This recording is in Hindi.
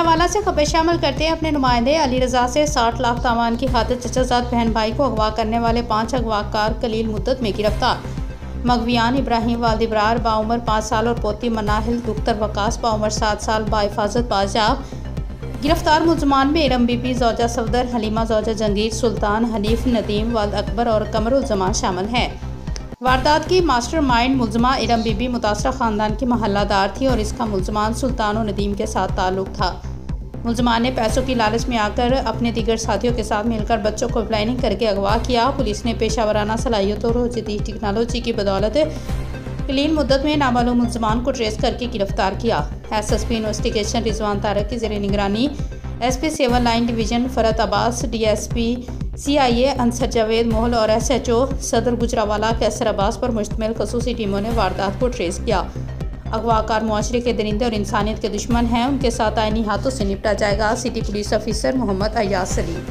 गुजरावाला से खबर शामिल करते हैं अपने नुमाइंदे अली रजा से 60 लाख तावान की खातिर चचाजाद बहन भाई को अगवा करने वाले 5 अगवाकार कलील मुद्दत में गिरफ्तार। मगवियान इब्राहिम वालिद इब्रार बाउमर 5 साल और पोती मनाहिल दुख्तर वकास बाउमर 7 साल बाहिफाजत बाजाब। गिरफ्तार मुलजमान में इरम बीबी जौजा सफदर, हलीमा जौजा जंगीर, सुल्तान, हनीफ, नदीम वाल अकबर और कमरुल जमान शामिल हैं। वारदात की मास्टरमाइंड मुलजमा इरम बीबी मुतासरा ख़ानदान की महल्लादार थी और इसका मुलजमान सुल्तान और नदीम के साथ ताल्लुक़ था। मुलजमान ने पैसों की लालच में आकर अपने दीगर साथियों के साथ मिलकर बच्चों को प्लानिंग करके अगवा किया। पुलिस ने पेशावराना सलाहियतों और जदीद टेक्नोलॉजी की बदौलत कलील मुद्दत में नामालूम मुलजमान को ट्रेस करके गिरफ्तार किया। SSP इन्वेस्टिगेशन रिजवान तारक की ज़ेर निगरानी SP civil line division Farhat Abbas, DSP CIA Ansar Javed Mohal और SHO सदर गुजरावाला कैसर अब्बास पर मुश्तमिल खसूसी टीमों ने वारदात को ट्रेस किया। अगवाकार मुआशरे के दरिंदे और इंसानियत के दुश्मन हैं, उनके साथ आईनी हाथों से निपटा जाएगा। सिटी पुलिस ऑफिसर मोहम्मद अयाज सलीम।